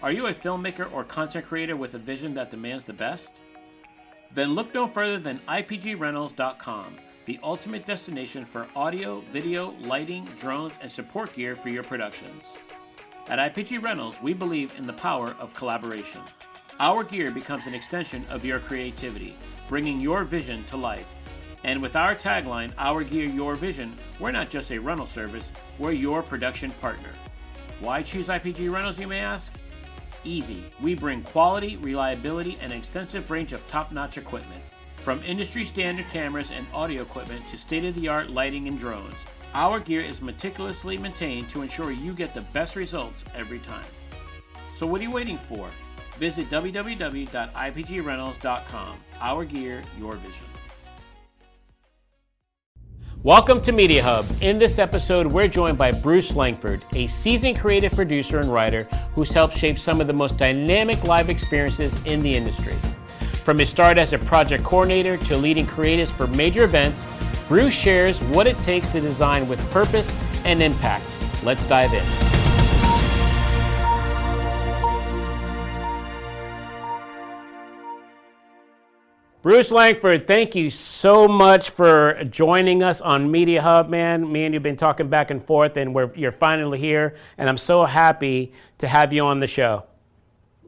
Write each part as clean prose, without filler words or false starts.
Are you a filmmaker or content creator with a vision that demands the best? Then look no further than IPGRentals.com, the ultimate destination for audio, video, lighting, drones, and support gear for your productions. At IPG Rentals, we believe in the power of collaboration. Our gear becomes an extension of your creativity, bringing your vision to life. And with our tagline, Our Gear, Your Vision, we're not just a rental service, we're your production partner. Why choose IPG Rentals, you may ask? Easy. We bring quality, reliability, and an extensive range of top-notch equipment. From industry-standard cameras and audio equipment to state-of-the-art lighting and drones, our gear is meticulously maintained to ensure you get the best results every time. So what are you waiting for? Visit www.ipgrentals.com. Our Gear, Your Vision. Welcome to Media Hub. In this episode, we're joined by Bruce Lankford, a seasoned creative producer and writer who's helped shape some of the most dynamic live experiences in the industry. From his start as a project coordinator to leading creatives for major events, Bruce shares what it takes to design with purpose and impact. Let's dive in. Bruce Lankford, thank you so much for joining us on Media Hub, man. Me and you've been talking back and forth, and you're finally here, and I'm so happy to have you on the show.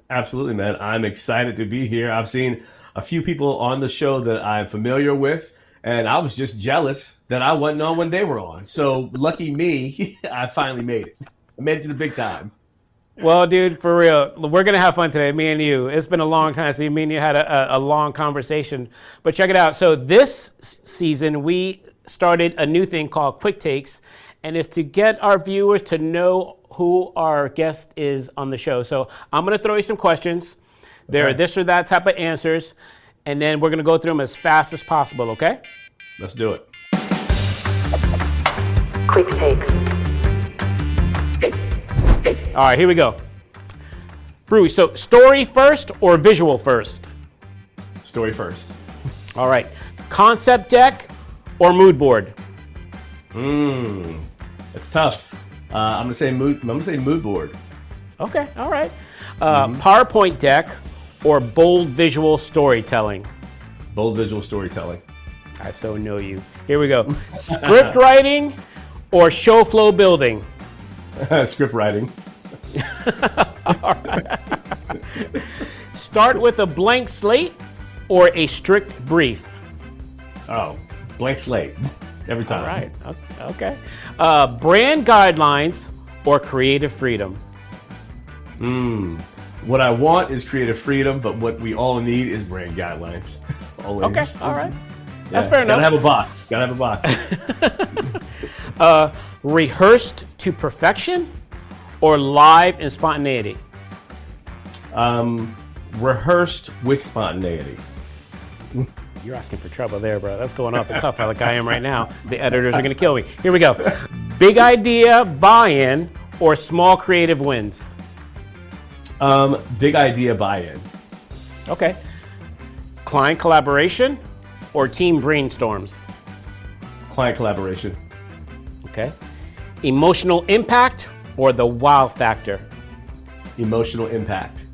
Absolutely, man. I'm excited to be here. I've seen a few people on the show that I'm familiar with, and I was just jealous that I wasn't on when they were on. So lucky me, I finally made it. I made it to the big time. Well, dude, for real, we're going to have fun today, me and you. It's been a long time since me and you had a long conversation. But check it out. So this season, we started a new thing called Quick Takes, and it's to get our viewers to know who our guest is on the show. So I'm going to throw you some questions. There are this or that type of answers, and then we're going to go through them as fast as possible, okay? Let's do it. Quick Takes. All right, here we go. Bruce, so story first or visual first? Story first. All right. Concept deck or mood board? It's tough. I'm gonna say mood board. Okay, all right. PowerPoint deck or bold visual storytelling? Bold visual storytelling. I so know you. Here we go. Script writing or show flow building? Script writing. All right. Start with a blank slate or a strict brief? Oh, blank slate. Every time. All right. Okay. Brand guidelines or creative freedom? What I want is creative freedom, but what we all need is brand guidelines. Always. Okay. All right. That's fair enough. Gotta have a box. Rehearsed to perfection or live in spontaneity? Rehearsed with spontaneity. You're asking for trouble there, bro. That's going off the cuff like I am right now. The editors are going to kill me. Here we go. Big idea buy-in or small creative wins? Big idea buy-in. Okay. Client collaboration or team brainstorms? Client collaboration. Okay. Emotional impact or the wow factor? Emotional impact.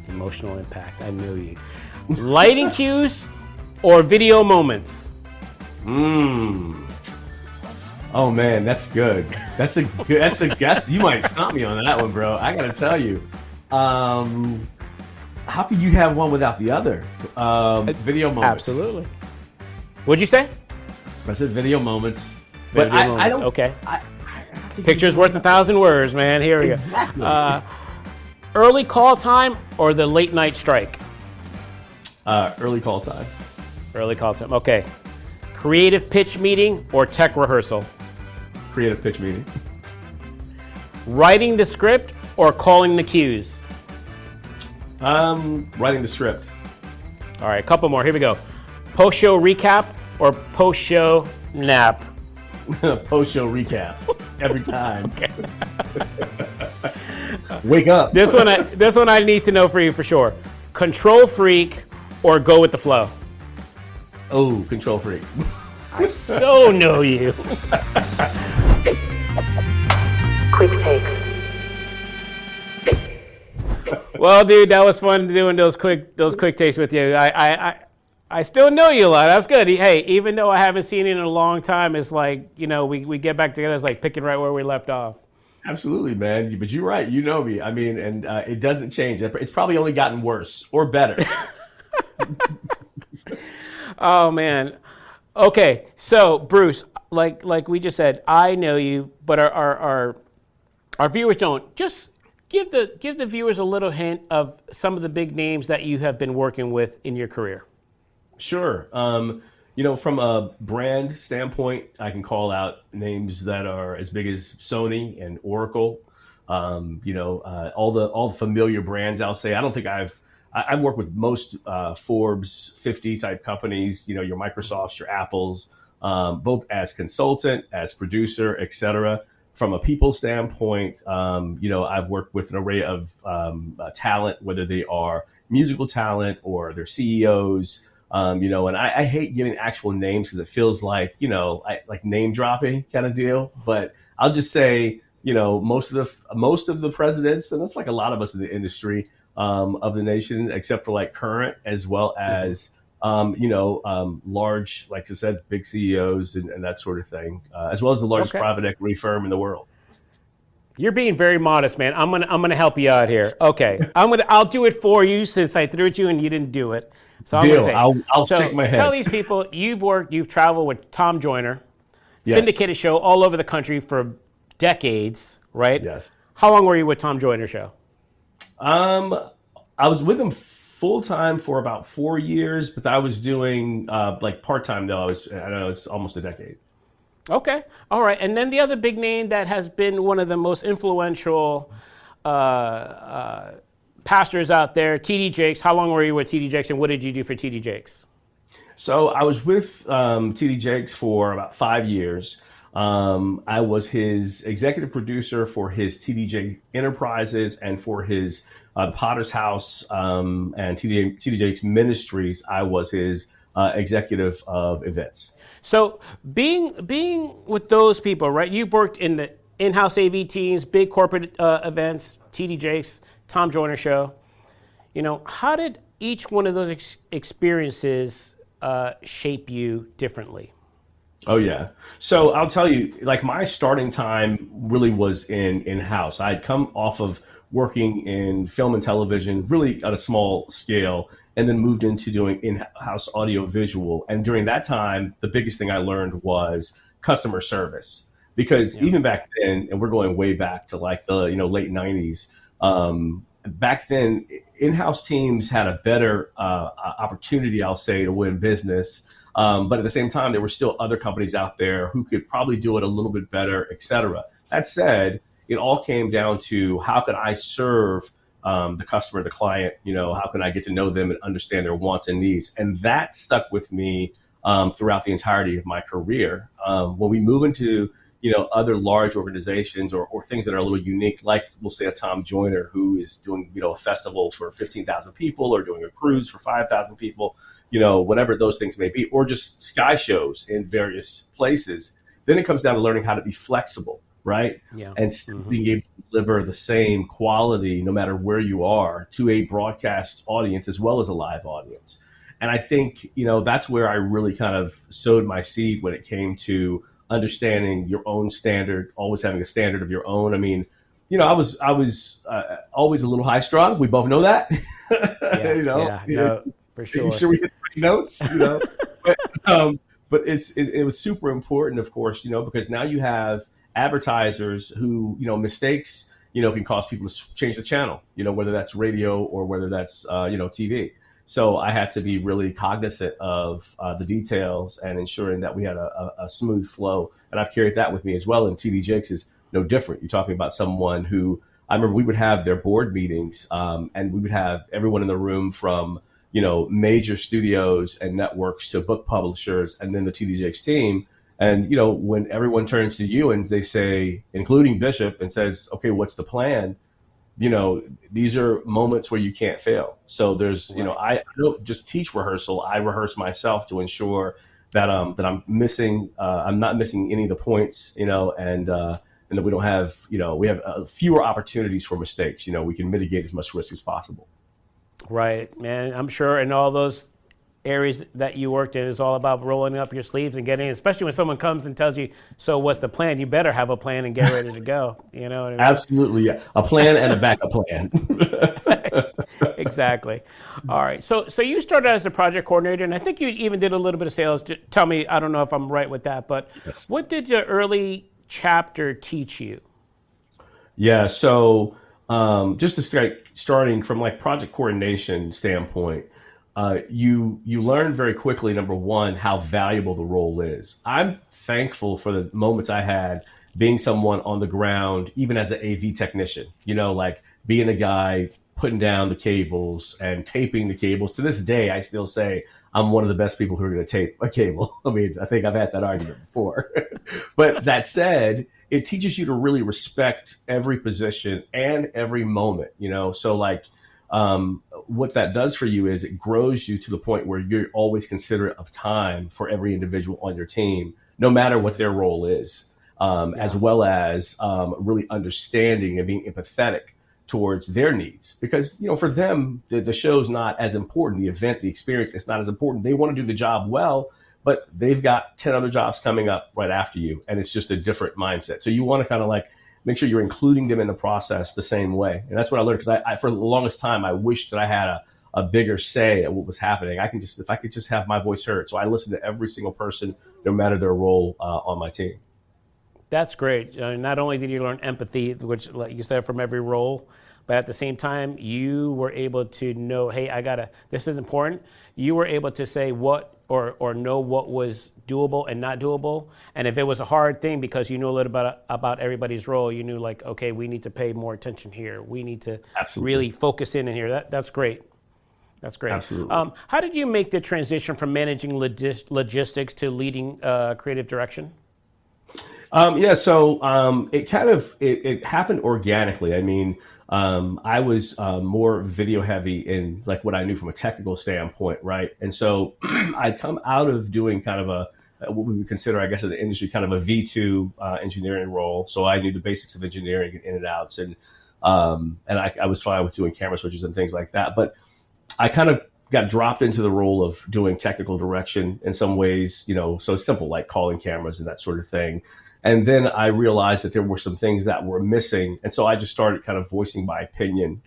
Emotional impact. I knew you. Lighting cues or video moments? Oh man, that's good. That's a you might stump me on that one, bro. I gotta tell you. How could you have one without the other? Video moments. Absolutely. What'd you say? I said video moments. But Video I don't. Okay. Picture's worth 1,000 words, man. Here we go. Early call time or the late night strike? Early call time. Early call time. Okay. Creative pitch meeting or tech rehearsal? Creative pitch meeting. Writing the script or calling the cues? Writing the script. All right, a couple more. Here we go. Post-show recap or post-show nap? Post-show recap. Every time. Wake up. This one I need to know for you for sure. Control freak or go with the flow? Oh, control freak. I so know you. Quick Takes. Well, dude, that was fun doing those quick takes with you. I still know you a lot. That's good. Hey, even though I haven't seen you in a long time, it's like, we get back together. It's like picking right where we left off. Absolutely, man. But you're right. You know me. I mean, and it doesn't change. It's probably only gotten worse or better. Oh man. Okay, so Bruce, like we just said, I know you, but our viewers don't. Just give the viewers a little hint of some of the big names that you have been working with in your career. Sure. From a brand standpoint, I can call out names that are as big as Sony and Oracle. All the familiar brands. I'll say I don't think I've worked with most Forbes 50 type companies. Your Microsofts, your Apples, both as consultant, as producer, etc. From a people standpoint, I've worked with an array of talent, whether they are musical talent or they're CEOs. And I hate giving actual names because it feels like, like name dropping kind of deal. But I'll just say, most of the presidents, and that's like a lot of us in the industry of the nation, except for like current, as well as, large, like I said, big CEOs and that sort of thing, as well as the largest private equity firm in the world. You're being very modest, man. I'm gonna help you out here. Okay, I'll do it for you since I threw it to you and you didn't do it. So I'm Deal. Gonna say, I'll shake my head. Tell these people you've traveled with Tom Joyner, syndicated show all over the country for decades, right? Yes. How long were you with Tom Joyner show? I was with him full time for about 4 years, but I was doing like part time though. I know it's almost a decade. Okay, all right. And then the other big name that has been one of the most influential pastors out there, TD Jakes. How long were you with TD Jakes, and what did you do for TD Jakes? So I was with TD Jakes for about 5 years. I was his executive producer for his TDJ Enterprises and for his Potter's House and TD Jakes Ministries. I was his executive of events. So being with those people, right? You've worked in the in-house AV teams, big corporate events, TD Jakes, Tom Joyner show. How did each one of those experiences shape you differently? Oh yeah. So I'll tell you, like my starting time really was in-house. I'd come off of working in film and television, really at a small scale, and then moved into doing in-house audio visual. And during that time, the biggest thing I learned was customer service. Because even back then, and we're going way back to like the late 90s, back then, in-house teams had a better opportunity, I'll say, to win business. But at the same time, there were still other companies out there who could probably do it a little bit better, et cetera. That said, it all came down to how can I serve the customer, the client, how can I get to know them and understand their wants and needs? And that stuck with me throughout the entirety of my career. When we move into other large organizations or things that are a little unique, like we'll say a Tom Joyner who is doing, a festival for 15,000 people or doing a cruise for 5,000 people, whatever those things may be, or just sky shows in various places. Then it comes down to learning how to be flexible, right? Yeah. And still being able to deliver the same quality no matter where you are to a broadcast audience as well as a live audience. And I think, that's where I really kind of sowed my seed when it came to understanding your own standard, always having a standard of your own. I mean, I was always a little high strung. We both know that. For sure. Making sure we hit the right notes. But it was super important, of course, because now you have advertisers who, mistakes, can cause people to change the channel. Whether that's radio or whether that's TV. So I had to be really cognizant of the details and ensuring that we had a smooth flow. And I've carried that with me as well. And TD Jakes is no different. You're talking about someone who I remember we would have their board meetings and we would have everyone in the room from, major studios and networks to book publishers and then the TD Jakes team. And, when everyone turns to you and they say, including Bishop, and says, okay, what's the plan? These are moments where you can't fail. So there's, I don't just teach rehearsal. I rehearse myself to ensure that I'm not missing any of the points, and and that we don't have, we have fewer opportunities for mistakes. We can mitigate as much risk as possible. Right, man. I'm sure in all those areas that you worked in is all about rolling up your sleeves and getting, especially when someone comes and tells you, so what's the plan? You better have a plan and get ready to go. You know what I mean? Absolutely. Yeah. A plan and a backup plan. Exactly. All right. So you started as a project coordinator, and I think you even did a little bit of sales. Tell me, I don't know if I'm right with that, but Yes. what did your early chapter teach you? Yeah. So just to starting from like project coordination standpoint, you learn very quickly, number one, how valuable the role is. I'm thankful for the moments I had being someone on the ground, even as an AV technician, like being a guy putting down the cables and taping the cables. To this day, I still say I'm one of the best people who are going to tape a cable. I mean, I think I've had that argument before. But that said, it teaches you to really respect every position and every moment, So like, what that does for you is it grows you to the point where you're always considerate of time for every individual on your team, no matter what their role is, as well as really understanding and being empathetic towards their needs. Because, for them, the show's not as important. The event, the experience, it's not as important. They want to do the job well, but they've got 10 other jobs coming up right after you. And it's just a different mindset. So you want to kind of like make sure you're including them in the process the same way. And that's what I learned, because I for the longest time, I wished that I had a bigger say at what was happening. If I could just have my voice heard. So I listened to every single person, no matter their role on my team. That's great. Not only did you learn empathy, which, like you said, from every role, but at the same time, you were able to know, hey, this is important. You were able to say what or know what was doable and not doable. And if it was a hard thing, because you knew a little bit about everybody's role, you knew like, okay, we need to pay more attention here. We need to really focus in here. That's great. That's great. Absolutely. How did you make the transition from managing logistics to leading creative direction? So it kind of it happened organically. I mean, I was more video heavy in like what I knew from a technical standpoint, right? And so I'd come out of doing kind of what we would consider, I guess, in the industry, kind of a V2 engineering role. So I knew the basics of engineering and in and outs, and I was fine with doing camera switches and things like that. But I kind of got dropped into the role of doing technical direction in some ways, so simple like calling cameras and that sort of thing. And then I realized that there were some things that were missing. And so I just started kind of voicing my opinion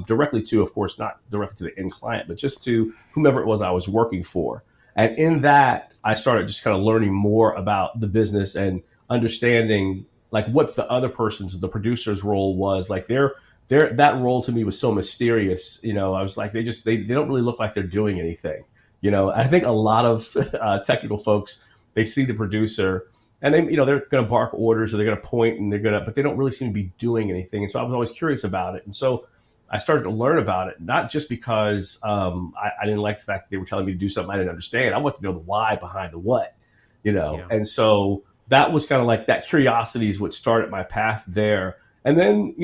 directly to, of course, not directly to the end client, but just to whomever it was I was working for. And in that, I started just kind of learning more about the business and understanding like what the other person's, the producer's role was. Like that role to me was so mysterious. I was like, they don't really look like they're doing anything. I think a lot of technical folks, they see the producer and they're going to bark orders or they're going to point and but they don't really seem to be doing anything. And so I was always curious about it. And so I started to learn about it, not just because I didn't like the fact that they were telling me to do something I didn't understand. I wanted to know the why behind the what, Yeah. And so that was kind of like that curiosity is what started my path there. And then,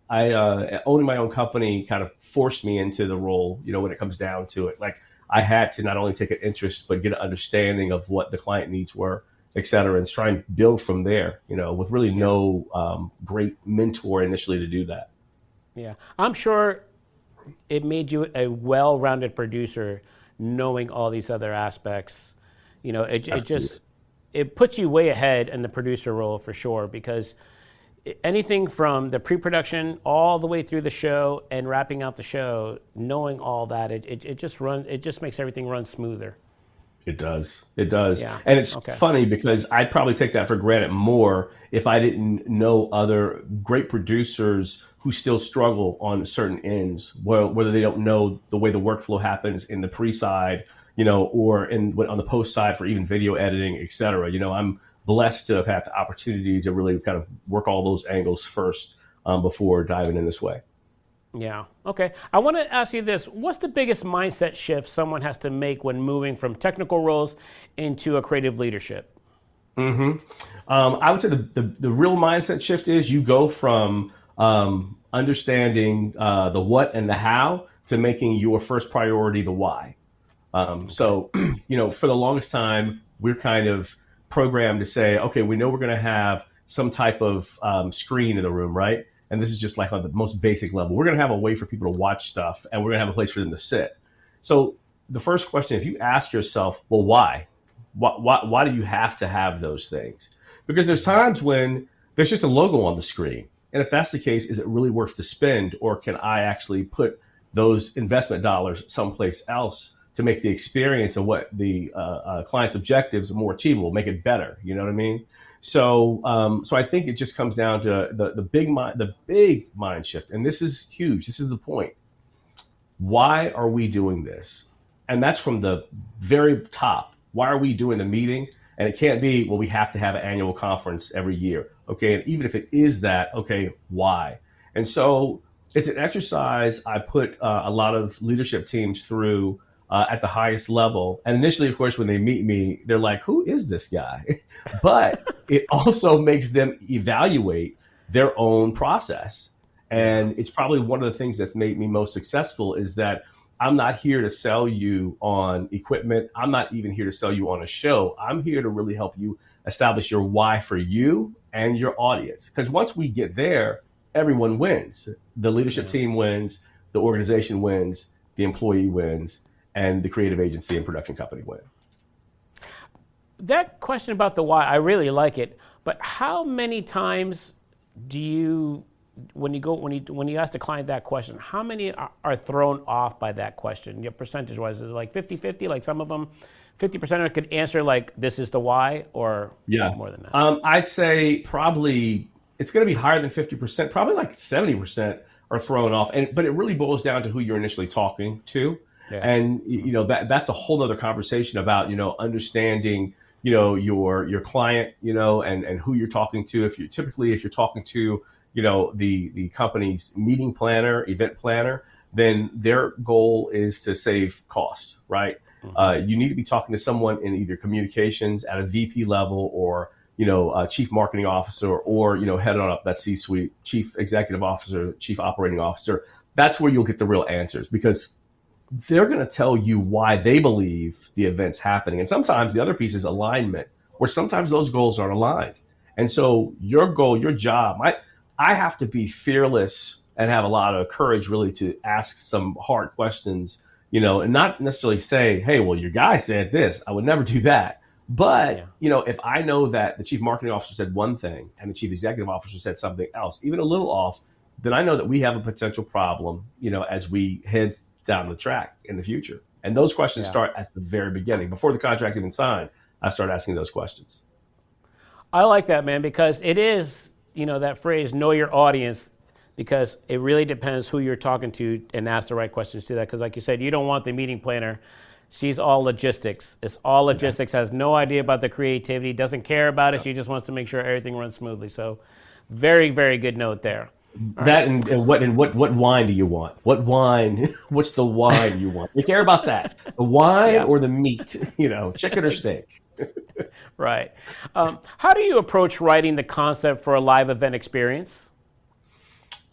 I owning my own company kind of forced me into the role, when it comes down to it. Like I had to not only take an interest, but get an understanding of what the client needs were, et cetera, and try and build from there, with really no great mentor initially to do that. Yeah, I'm sure it made you a well-rounded producer, knowing all these other aspects. It puts you way ahead in the producer role for sure, because anything from the pre-production all the way through the show and wrapping out the show, knowing all that, it just makes everything run smoother. It does. Yeah. And it's Okay. funny because I'd probably take that for granted more if I didn't know other great producers who still struggle on certain ends, whether they don't know the way the workflow happens in the pre-side, or on the post side for even video editing, et cetera. I'm blessed to have had the opportunity to really kind of work all those angles first before diving in this way. Yeah. Okay. I want to ask you this. What's the biggest mindset shift someone has to make when moving from technical roles into a creative leadership? I would say the real mindset shift is you go from understanding the what and the how to making your first priority the why. So, for the longest time, we're kind of programmed to say, okay, we know we're going to have some type of screen in the room, right? And this is just like on the most basic level. We're going to have a way for people to watch stuff, and we're going to have a place for them to sit. So the first question, if you ask yourself, well, why? Why do you have to have those things? Because there's times when there's just a logo on the screen. And if that's the case, is it really worth the spend? Or can I actually put those investment dollars someplace else to make the experience of what the client's objectives are more achievable, make it better? You know what I mean? So I think it just comes down to the big mind shift. And this is huge. This is the point. Why are we doing this? And that's from the very top. Why are we doing the meeting? And it can't be, well, we have to have an annual conference every year. Okay. And even if it is that, okay, why? And so it's an exercise I put a lot of leadership teams through at the highest level. And initially, of course, when they meet me, they're like, who is this guy? But it also makes them evaluate their own process. And it's probably one of the things that's made me most successful is that I'm not here to sell you on equipment. I'm not even here to sell you on a show. I'm here to really help you establish your why for you and your audience. Because once we get there, everyone wins. The leadership team wins, the organization wins, the employee wins, and the creative agency and production company win. That question about the why, I really like it. But how many times do you, when you ask the client that question, how many are thrown off by that question? Your percentage-wise, is it like 50-50? Like some of them, 50% could answer like, this is the why, or more than that? I'd say probably it's going to be higher than 50%. Probably like 70% are thrown off. But it really boils down to who you're initially talking to. Yeah. And, that's a whole other conversation about, understanding, your client, and who you're talking to. If you're talking to, the company's meeting planner, event planner, then their goal is to save cost, right? Mm-hmm. You need to be talking to someone in either communications at a VP level or, chief marketing officer or, head on up that C-suite, chief executive officer, chief operating officer. That's where you'll get the real answers because they're going to tell you why they believe the event's happening. And sometimes the other piece is alignment, where sometimes those goals aren't aligned. And so your goal, your job, I have to be fearless and have a lot of courage really to ask some hard questions, and not necessarily say, hey, well, your guy said this. I would never do that. But, if I know that the chief marketing officer said one thing and the chief executive officer said something else, even a little off, then I know that we have a potential problem, as we head down the track in the future. And those questions start at the very beginning. Before the contract's even signed, I start asking those questions. I like that, man, because it is, that phrase, know your audience, because it really depends who you're talking to and ask the right questions to that. Because like you said, you don't want the meeting planner. She's all logistics. It's all logistics, has no idea about the creativity, doesn't care about it. She just wants to make sure everything runs smoothly. So very, very good note there. That and what wine do you want? What wine? What's the wine you want? You care about that? The wine or the meat? Chicken or steak? Right. How do you approach writing the concept for a live event experience?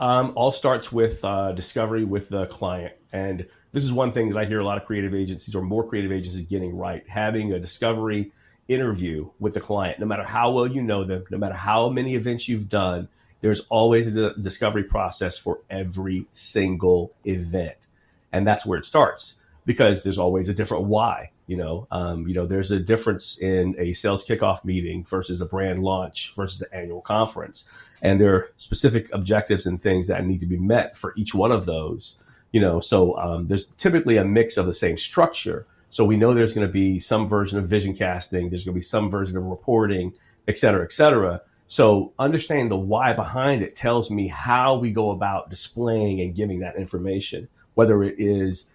All starts with discovery with the client, and this is one thing that I hear a lot of creative agencies or more creative agencies getting right: having a discovery interview with the client. No matter how well you know them, no matter how many events you've done, there's always a discovery process for every single event. And that's where it starts because there's always a different why. There's a difference in a sales kickoff meeting versus a brand launch versus an annual conference. And there are specific objectives and things that need to be met for each one of those. So there's typically a mix of the same structure. So we know there's going to be some version of vision casting. There's going to be some version of reporting, et cetera, et cetera. So understanding the why behind it tells me how we go about displaying and giving that information, whether it is,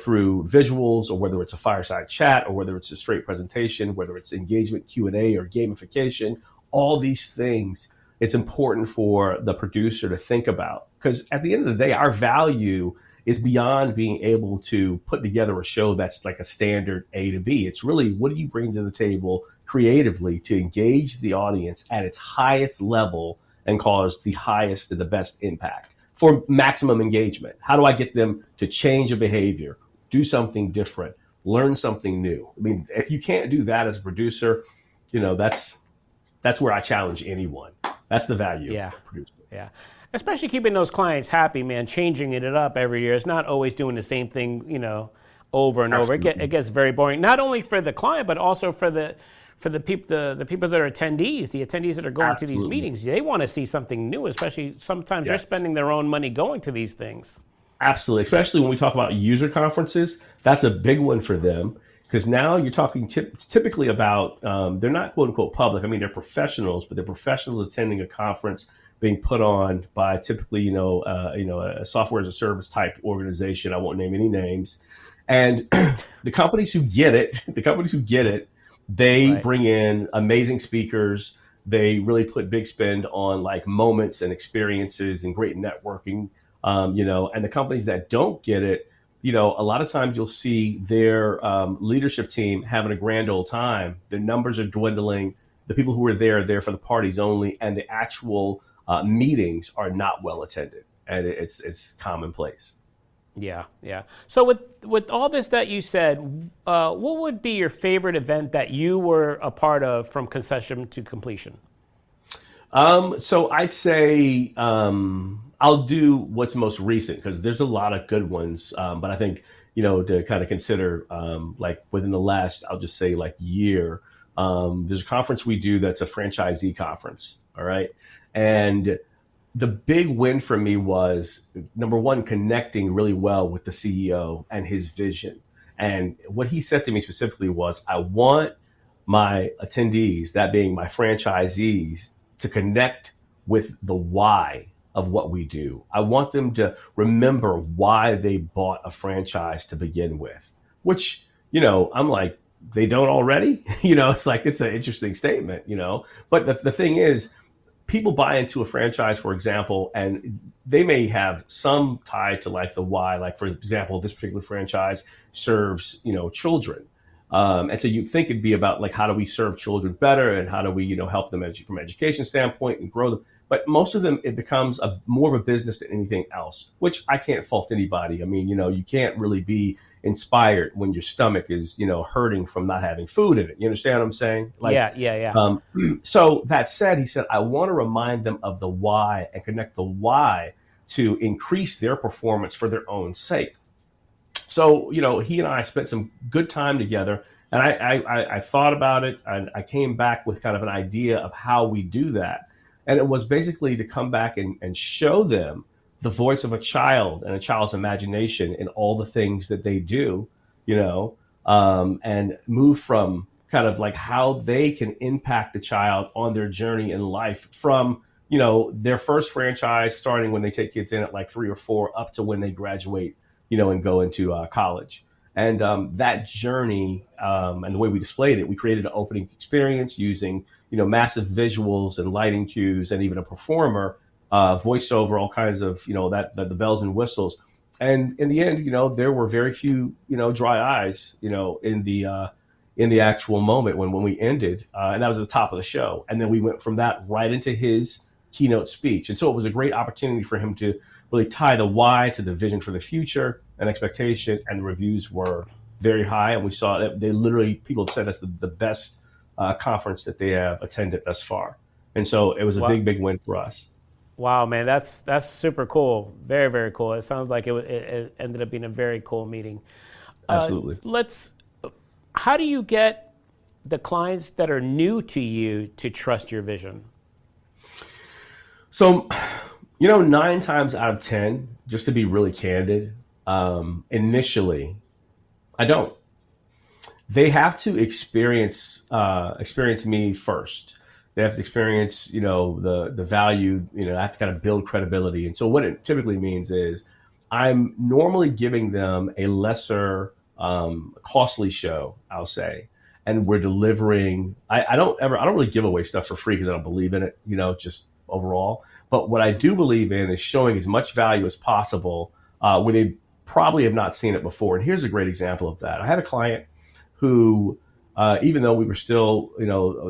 through visuals or whether it's a fireside chat or whether it's a straight presentation, whether it's engagement, Q&A or gamification, all these things. It's important for the producer to think about because at the end of the day, our value is beyond being able to put together a show that's like a standard A to B. It's really, what do you bring to the table creatively to engage the audience at its highest level and cause the highest and the best impact for maximum engagement? How do I get them to change a behavior, do something different, learn something new? I mean, if you can't do that as a producer, that's where I challenge anyone. That's the value Yeah. of producing. Yeah. Especially keeping those clients happy, man, changing it up every year. It's not always doing the same thing, over and over. Absolutely. It gets very boring, not only for the client, but also for the people that are attendees, the attendees that are going to these Absolutely. meetings. They want to see something new, especially sometimes they're Yes. spending their own money going to these things. Absolutely, especially when we talk about user conferences, that's a big one for them because now you're talking typically about they're not quote unquote public. I mean, they're professionals, but they're professionals attending a conference being put on by typically a software as a service type organization. I won't name any names, and the companies who get it, they Right. bring in amazing speakers. They really put big spend on like moments and experiences and great networking. And the companies that don't get it, a lot of times you'll see their leadership team having a grand old time. The numbers are dwindling. The people who are there for the parties only, and the actual meetings are not well attended, and it's commonplace. Yeah, yeah. So with all this that you said, what would be your favorite event that you were a part of from conception to completion? So I'd say I'll do what's most recent because there's a lot of good ones. But I think, to kind of consider like within the last, I'll just say like year, there's a conference we do that's a franchisee conference. All right. And the big win for me was number one, connecting really well with the CEO and his vision. And what he said to me specifically was, I want my attendees, that being my franchisees, to connect with the why of what we do. I want them to remember why they bought a franchise to begin with, which, I'm like, they don't already, it's like, it's an interesting statement, but the thing is, people buy into a franchise, for example, and they may have some tie to like the why, like for example, this particular franchise serves, children. And so you'd think it'd be about like, how do we serve children better and how do we, help them from an education standpoint and grow them. But most of them, it becomes more of a business than anything else, which I can't fault anybody. I mean, you can't really be inspired when your stomach is, hurting from not having food in it. You understand what I'm saying? Like, Yeah. So that said, he said, I want to remind them of the why and connect the why to increase their performance for their own sake. So, he and I spent some good time together, and I thought about it, and I came back with kind of an idea of how we do that. And it was basically to come back and show them the voice of a child and a child's imagination in all the things that they do, and move from kind of like how they can impact the child on their journey in life from, their first franchise starting when they take kids in at like 3 or 4 up to when they graduate, and go into college. And that journey and the way we displayed it, we created an opening experience using, massive visuals and lighting cues and even a performer, voiceover, all kinds of, the bells and whistles. And in the end, there were very few, dry eyes, in the actual moment when we ended. And that was at the top of the show. And then we went from that right into his keynote speech. And so it was a great opportunity for him to really tie the why to the vision for the future and expectation. And the reviews were very high. And we saw that people have said that's the best conference that they have attended thus far. And so it was a big win for us. Wow, man, that's super cool. Very, very cool. It sounds like it ended up being a very cool meeting. Absolutely. How do you get the clients that are new to you to trust your vision? So, 9 times out of 10, just to be really candid, initially, I don't. They have to experience me first. They have to experience, the value, I have to kind of build credibility. And so what it typically means is I'm normally giving them a lesser costly show, I'll say. And we're delivering, I don't really give away stuff for free because I don't believe in it, just overall. But what I do believe in is showing as much value as possible when they probably have not seen it before. And here's a great example of that. I had a client who, even though we were still,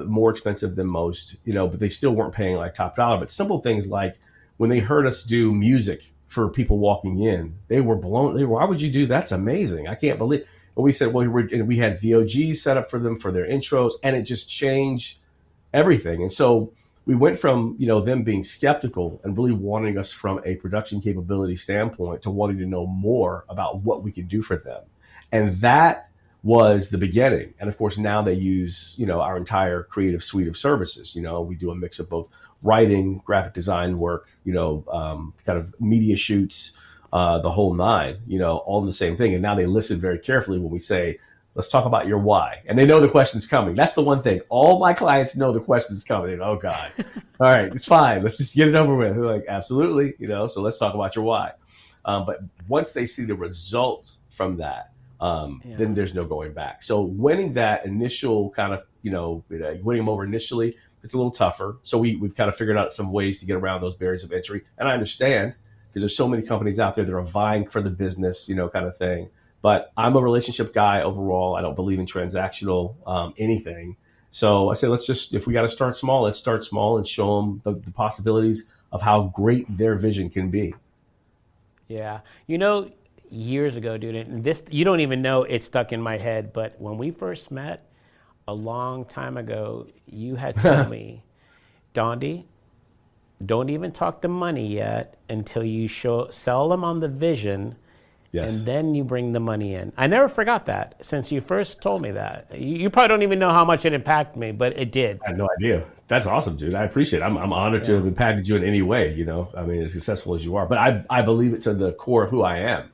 more expensive than most, but they still weren't paying like top dollar. But simple things like when they heard us do music for people walking in, they were blown. Why would you do that? That's amazing. I can't believe. And we said, well, we had VOGs set up for them for their intros, and it just changed everything. And so we went from, them being skeptical and really wanting us from a production capability standpoint to wanting to know more about what we could do for them. And that was the beginning. And of course, now they use, our entire creative suite of services. We do a mix of both writing, graphic design work, kind of media shoots, the whole nine, all in the same thing. And now they listen very carefully when we say, let's talk about your why. And they know the question's coming. That's the one thing. All my clients know the question's coming. Oh, God. All right, it's fine. Let's just get it over with. They're like, absolutely. So let's talk about your why. But once they see the results from that, then there's no going back. So winning that initial kind of, winning them over initially, it's a little tougher. So we've kind of figured out some ways to get around those barriers of entry. And I understand because there's so many companies out there that are vying for the business, kind of thing. But I'm a relationship guy overall. I don't believe in transactional anything. So I say, if we got to start small, let's start small and show them the possibilities of how great their vision can be. Yeah. Years ago, dude, and this, you don't even know, it stuck in my head, but when we first met a long time ago, you had told me, Dondi, don't even talk the money yet until you sell them on the vision. Yes. And then you bring the money in. I never forgot that since you first told me that. You probably don't even know how much it impacted me, but it did. I had no idea. That's awesome, dude. I appreciate it. I'm honored to have impacted you in any way, as successful as you are. But I believe it to the core of who I am.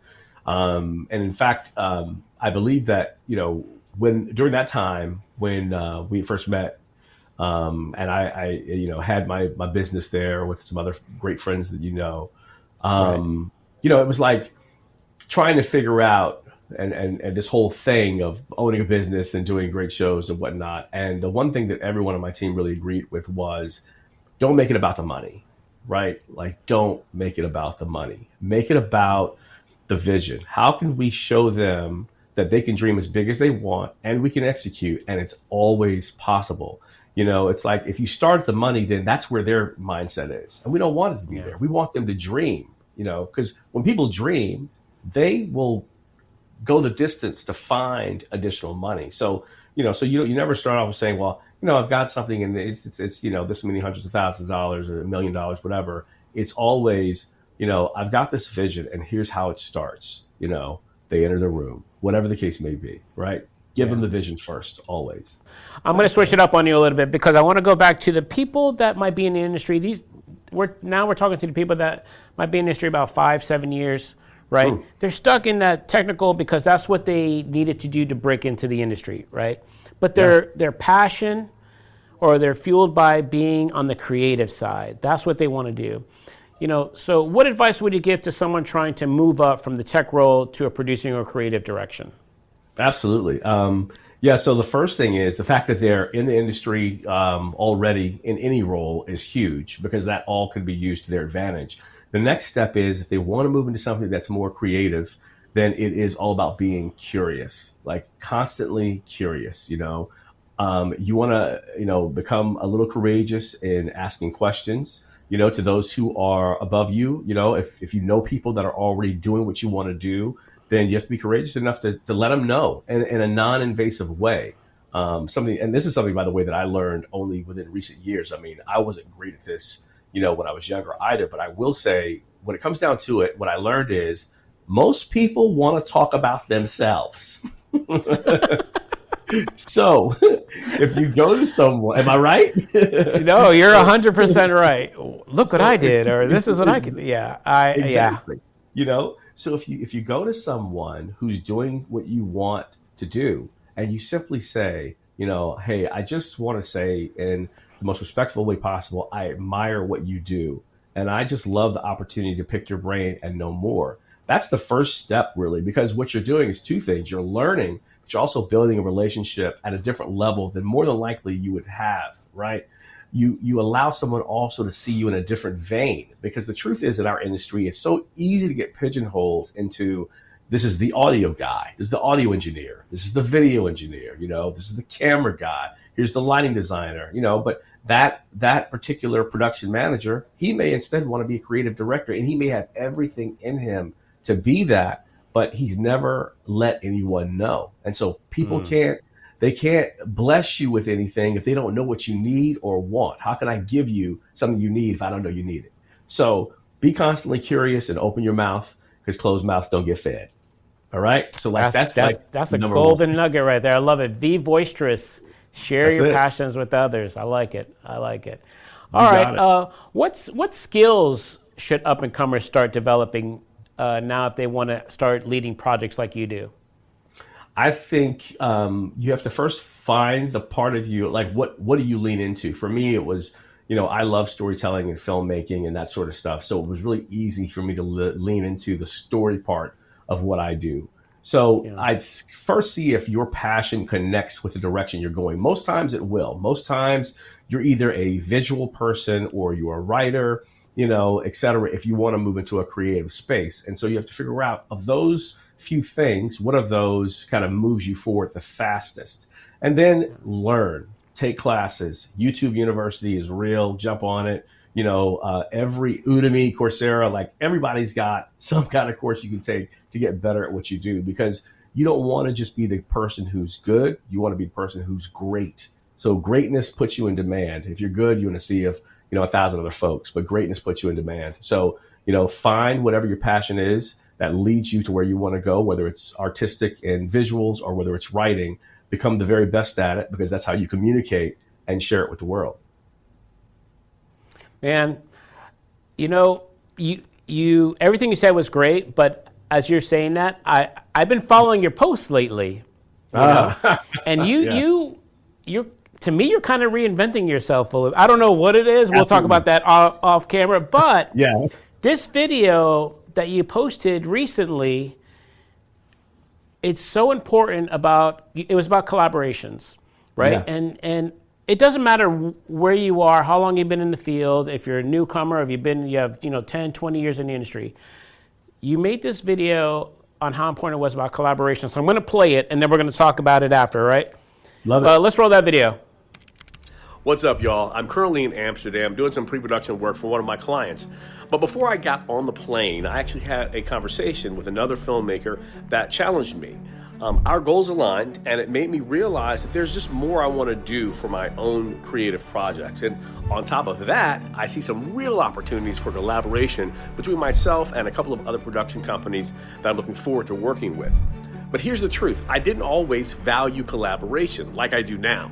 And in fact, I believe that, during that time when we first met, and I had my business there with some other great friends that it was like trying to figure out and this whole thing of owning a business and doing great shows and whatnot. And the one thing that everyone on my team really agreed with was don't make it about the money, right? Like, don't make it about the money. Make it about the vision. How can we show them that they can dream as big as they want and we can execute, and it's always possible? It's like if you start at the money, then that's where their mindset is. And we don't want it to be there. We want them to dream, because when people dream, they will go the distance to find additional money. So, you never start off with saying, well, I've got something and it's this many hundreds of thousands of dollars or $1 million, whatever. It's always, I've got this vision and here's how it starts. They enter the room, whatever the case may be, right? Give them the vision first, always. I'm going to switch it up on you a little bit because I want to go back to the people that might be in the industry. We're talking to the people that might be in the industry about 5-7 years. Right? Ooh. They're stuck in that technical because that's what they needed to do to break into the industry, right? But their passion or they're fueled by being on the creative side. That's what they want to do. So what advice would you give to someone trying to move up from the tech role to a producing or creative direction? Absolutely. So the first thing is the fact that they're in the industry already in any role is huge because that all can be used to their advantage. The next step is if they want to move into something that's more creative, then it is all about being curious, like constantly curious. You want to, become a little courageous in asking questions, to those who are above you. If you know people that are already doing what you want to do, then you have to be courageous enough to let them know in a non-invasive way. And this is something, by the way, that I learned only within recent years. I mean, I wasn't great at this when I was younger either. But I will say, when it comes down to it, what I learned is most people want to talk about themselves. So if you go to someone, am I right? No, you're 100% right. Look what I did, or this is what I could. Yeah, exactly. So if you go to someone who's doing what you want to do, and you simply say, hey, I just want to say in the most respectful way possible, I admire what you do. And I just love the opportunity to pick your brain and know more. That's the first step, really, because what you're doing is two things. You're learning, but you're also building a relationship at a different level than more than likely you would have, right? You allow someone also to see you in a different vein, because the truth is in our industry, it's so easy to get pigeonholed into this is the audio guy, this is the audio engineer, this is the video engineer, this is the camera guy, here's the lighting designer, but that particular production manager, he may instead want to be a creative director, and he may have everything in him to be that, but he's never let anyone know. And so people can't they can't bless you with anything if they don't know what you need or want. How can I give you something you need if I don't know you need it? So be constantly curious and open your mouth, because closed mouths don't get fed. All right. So like that's a number golden one. nugget right there. I love it. Be boisterous. Share That's your it. passions with others. I like it. You All got right. What skills should up and comers start developing now if they want to start leading projects like you do? I think you have to first find the part of you, like what do you lean into? For me, it was, I love storytelling and filmmaking and that sort of stuff. So it was really easy for me to lean into the story part of what I do. So I'd first see if your passion connects with the direction you're going. Most times it will. Most times you're either a visual person or you're a writer, et cetera, if you want to move into a creative space. And so you have to figure out, of those few things, what of those kind of moves you forward the fastest? And then learn, take classes. YouTube University is real. Jump on it. Every Udemy, Coursera, like everybody's got some kind of course you can take to get better at what you do, because you don't want to just be the person who's good. You want to be the person who's great. So greatness puts you in demand. If you're good, you want to see 1,000 other folks, but greatness puts you in demand. So, find whatever your passion is that leads you to where you want to go, whether it's artistic and visuals or whether it's writing. Become the very best at it, because that's how you communicate and share it with the world. Man, you everything you said was great, but as you're saying that, I've been following your posts lately, and you're to me, you're kind of reinventing yourself a little. I don't know what it is. We'll talk about that off camera. But this video that you posted recently, it's so important it was about collaborations, right? Yeah. And it doesn't matter where you are, how long you've been in the field, if you're a newcomer, if you have 10, 20 years in the industry. You made this video on how important it was about collaboration. So I'm going to play it, and then we're going to talk about it after, right? Love it. Let's roll that video. What's up, y'all? I'm currently in Amsterdam doing some pre-production work for one of my clients. But before I got on the plane, I actually had a conversation with another filmmaker that challenged me. Our goals aligned, and it made me realize that there's just more I want to do for my own creative projects. And on top of that, I see some real opportunities for collaboration between myself and a couple of other production companies that I'm looking forward to working with. But here's the truth. I didn't always value collaboration like I do now.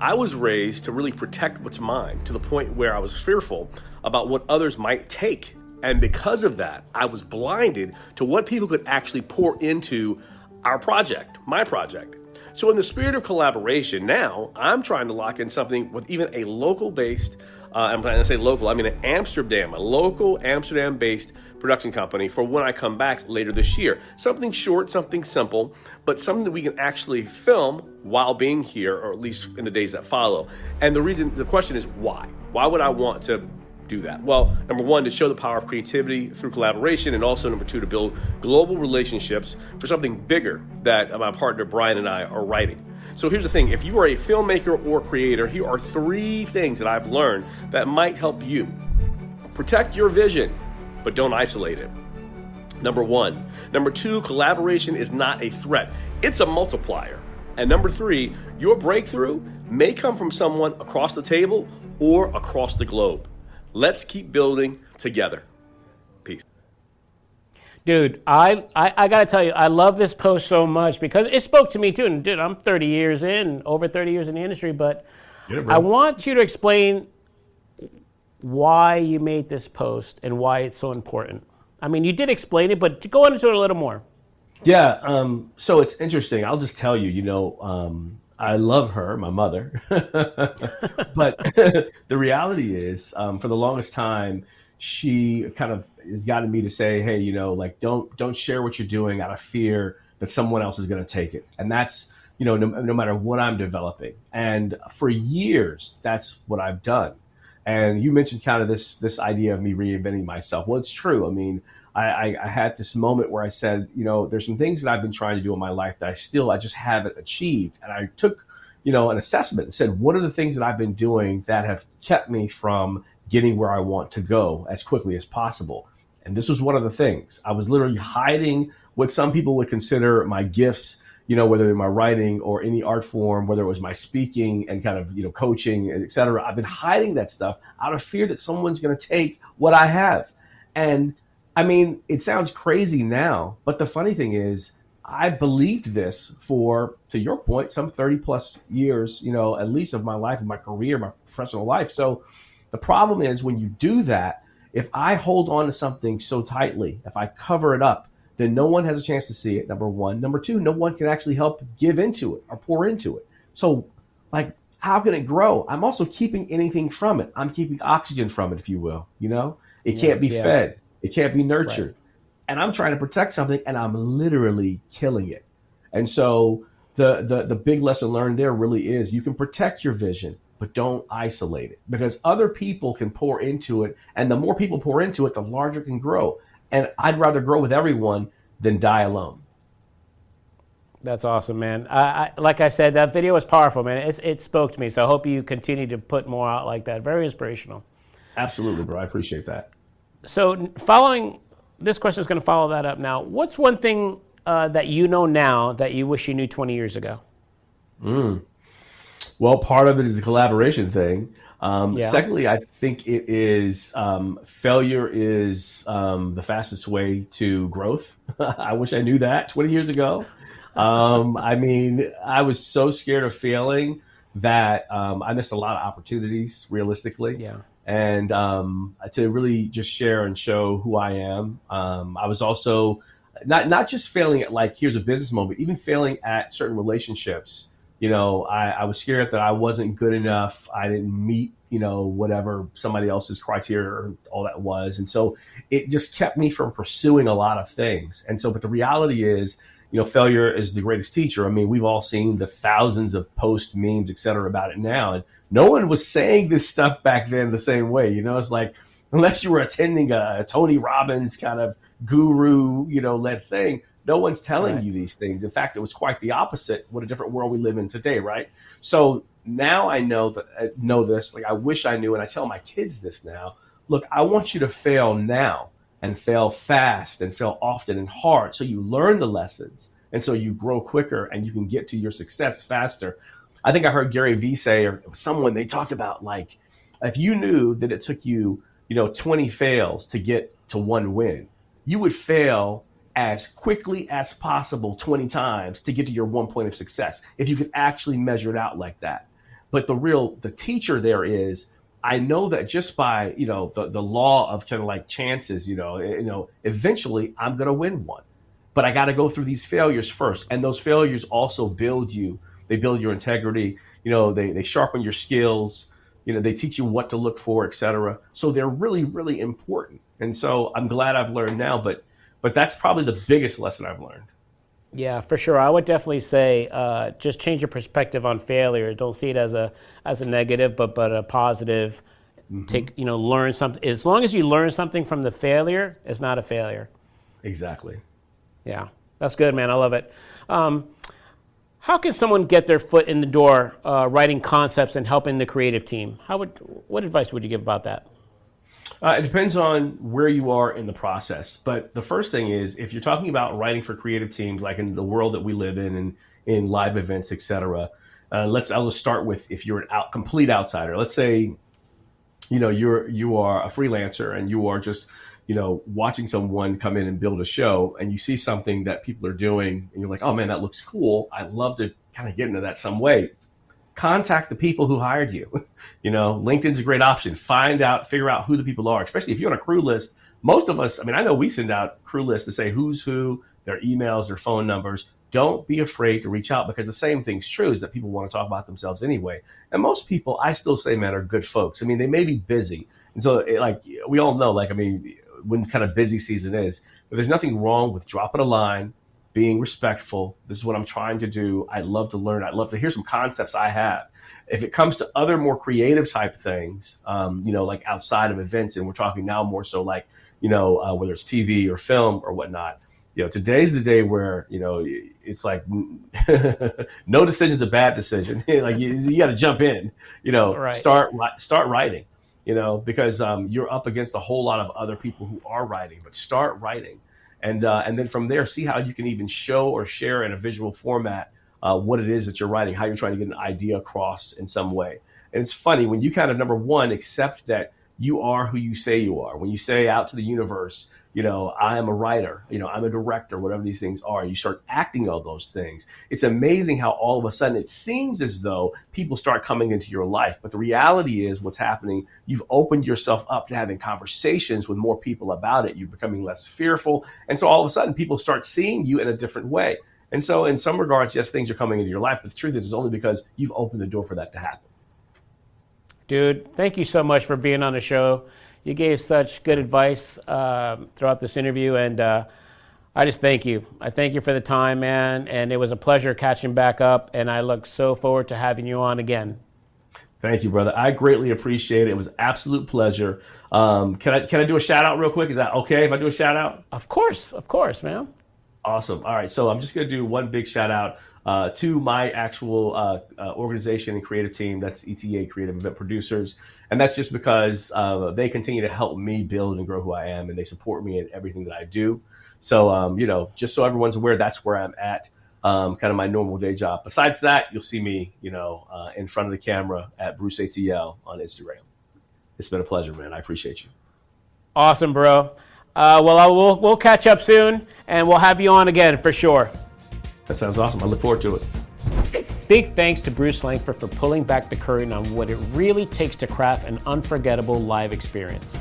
I was raised to really protect what's mine, to the point where I was fearful about what others might take. And because of that, I was blinded to what people could actually pour into our project, my project. So in the spirit of collaboration, now I'm trying to lock in something with even a local-based, I'm trying to say local, I mean an Amsterdam, a local Amsterdam-based production company for when I come back later this year. Something short, something simple, but something that we can actually film while being here, or at least in the days that follow. And the question is why? Why would I want to do that? Well, number one, to show the power of creativity through collaboration, and also number two, to build global relationships for something bigger that my partner Brian and I are writing. So here's the thing, if you are a filmmaker or creator, here are 3 things that I've learned that might help you. Protect your vision, but don't isolate it. Number 1. Number 2, collaboration is not a threat. It's a multiplier. And number 3, your breakthrough may come from someone across the table or across the globe. Let's keep building together. Peace. Dude, I got to tell you, I love this post so much because it spoke to me too. And dude, I'm 30 years in, over 30 years in the industry, but I want you to explain why you made this post and why it's so important. I mean, you did explain it, but go into it a little more. Yeah, so it's interesting. I'll just tell you, I love her, my mother. But the reality is, for the longest time, she kind of has gotten me to say, hey, don't share what you're doing out of fear that someone else is going to take it. And that's, no matter what I'm developing. And for years, that's what I've done. And you mentioned kind of this idea of me reinventing myself. Well, it's true. I mean, I had this moment where I said, there's some things that I've been trying to do in my life that I just haven't achieved. And I took, an assessment and said, what are the things that I've been doing that have kept me from getting where I want to go as quickly as possible? And this was one of the things. I was literally hiding what some people would consider my gifts, whether in my writing or any art form, whether it was my speaking and kind of, coaching, et cetera. I've been hiding that stuff out of fear that someone's going to take what I have. And I mean, it sounds crazy now, but the funny thing is, I believed this for, to your point, some 30 plus years, at least of my life, of my career, my professional life. So the problem is when you do that, if I hold on to something so tightly, if I cover it up, then no one has a chance to see it, number one. Number two, no one can actually help give into it or pour into it. So like, how can it grow? I'm also keeping anything from it. I'm keeping oxygen from it, if you will. It can't be fed. It can't be nurtured. Right. And I'm trying to protect something and I'm literally killing it. And so the big lesson learned there really is you can protect your vision, but don't isolate it, because other people can pour into it. And the more people pour into it, the larger it can grow. And I'd rather grow with everyone than die alone. That's awesome, man. Like I said, that video was powerful, man. It spoke to me. So I hope you continue to put more out like that. Very inspirational. Absolutely, bro. I appreciate that. So this question is going to follow that up now. What's one thing that you know now that you wish you knew 20 years ago? Well, part of it is the collaboration thing. Secondly, I think it is failure is the fastest way to growth. I wish I knew that 20 years ago. I mean, I was so scared of failing that I missed a lot of opportunities, realistically. Yeah. And to really just share and show who I am. I was also not just failing at like, here's a business moment, even failing at certain relationships. I was scared that I wasn't good enough. I didn't meet, whatever somebody else's criteria or all that was. And so it just kept me from pursuing a lot of things. And so, but the reality is, failure is the greatest teacher. I mean, we've all seen the thousands of post memes, et cetera, about it now. And no one was saying this stuff back then the same way. It's like, unless you were attending a Tony Robbins kind of guru, led thing, no one's telling you these things. In fact, it was quite the opposite. What a different world we live in today, right? So now I know this. Like I wish I knew, and I tell my kids this now. Look, I want you to fail now and fail fast and fail often and hard, so you learn the lessons and so you grow quicker and you can get to your success faster. I think I heard Gary Vee say, or someone, they talked about like, if you knew that it took you, 20 fails to get to one win, you would fail as quickly as possible 20 times to get to your 1 point of success, if you could actually measure it out like that. But the teacher there is, I know that just by, the law of kind of like chances, eventually I'm going to win one, but I got to go through these failures first. And those failures also build you. They build your integrity. They sharpen your skills. They teach you what to look for, et cetera. So they're really, really important. And so I'm glad I've learned now, but that's probably the biggest lesson I've learned. Yeah, for sure. I would definitely say just change your perspective on failure. Don't see it as a negative, but a positive. Mm-hmm. Learn something. As long as you learn something from the failure, it's not a failure. Exactly. Yeah, that's good, man. I love it. How can someone get their foot in the door writing concepts and helping the creative team? What advice would you give about that? It depends on where you are in the process. But the first thing is, if you're talking about writing for creative teams, like in the world that we live in in live events, et cetera, I'll just start with, if you're a complete outsider. Let's say, you are a freelancer and you are just, watching someone come in and build a show, and you see something that people are doing and you're like, oh man, that looks cool. I'd love to kind of get into that some way. Contact the people who hired you. LinkedIn's a great option. Figure out who the people are, especially if you're on a crew list. Most of us, I know we send out crew lists to say who's who, their emails, their phone numbers. Don't be afraid to reach out, because the same thing's true, is that people want to talk about themselves anyway. And most people, I still say, man, are good folks. They may be busy. And so we all know, when kind of busy season is, but there's nothing wrong with dropping a line, being respectful. This is what I'm trying to do. I'd love to learn. I'd love to hear some concepts I have. If it comes to other more creative type things, like outside of events, and we're talking now more so like, whether it's TV or film or whatnot, today's the day where, it's like no decision's a bad decision. Like you got to jump in, Right. start writing, because you're up against a whole lot of other people who are writing, but start writing. And then from there, see how you can even show or share in a visual format what it is that you're writing, how you're trying to get an idea across in some way. And it's funny when you kind of, number one, accept that you are who you say you are. When you say out to the universe, I am a writer, I'm a director, whatever these things are, you start acting on those things. It's amazing how all of a sudden it seems as though people start coming into your life. But the reality is what's happening, you've opened yourself up to having conversations with more people about it. You're becoming less fearful. And so all of a sudden people start seeing you in a different way. And so in some regards, yes, things are coming into your life. But the truth is, it's only because you've opened the door for that to happen. Dude, thank you so much for being on the show. You gave such good advice throughout this interview, and I just thank you. I thank you for the time, man, and it was a pleasure catching back up, and I look so forward to having you on again. Thank you, brother. I greatly appreciate it. It was an absolute pleasure. Can I do a shout out real quick? Is that okay if I do a shout out? Of course, man. Awesome. All right, so I'm just going to do one big shout out to my actual organization and creative team. That's ETA, Creative Event Producers. And that's just because they continue to help me build and grow who I am, and they support me in everything that I do. So, just so everyone's aware, that's where I'm at, kind of my normal day job. Besides that, you'll see me, in front of the camera at Bruce ATL on Instagram. It's been a pleasure, man. I appreciate you. Awesome, bro. We'll catch up soon, and we'll have you on again for sure. That sounds awesome. I look forward to it. Big thanks to Bruce Lankford for pulling back the curtain on what it really takes to craft an unforgettable live experience.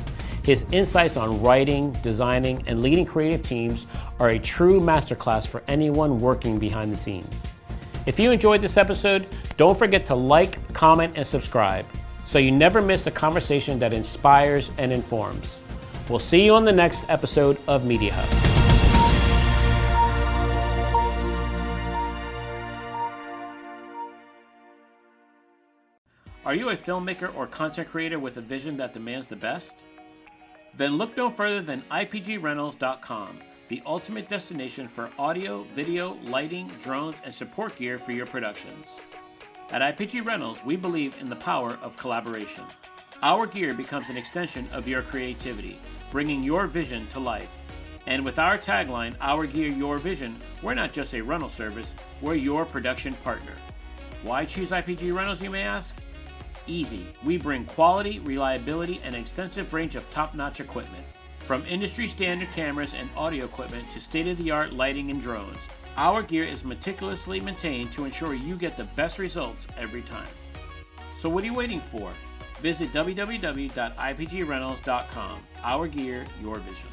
His insights on writing, designing, and leading creative teams are a true masterclass for anyone working behind the scenes. If you enjoyed this episode, don't forget to like, comment, and subscribe so you never miss a conversation that inspires and informs. We'll see you on the next episode of Media Hub. Are you a filmmaker or content creator with a vision that demands the best? Then look no further than IPGRentals.com, the ultimate destination for audio, video, lighting, drones, and support gear for your productions. At IPG Rentals, we believe in the power of collaboration. Our gear becomes an extension of your creativity, bringing your vision to life. And with our tagline, Our Gear, Your Vision, we're not just a rental service, we're your production partner. Why choose IPG Rentals, you may ask? Easy. We bring quality, reliability, and an extensive range of top-notch equipment. From industry-standard cameras and audio equipment to state-of-the-art lighting and drones, our gear is meticulously maintained to ensure you get the best results every time. So what are you waiting for? Visit www.ipgrentals.com. Our Gear, Your Vision.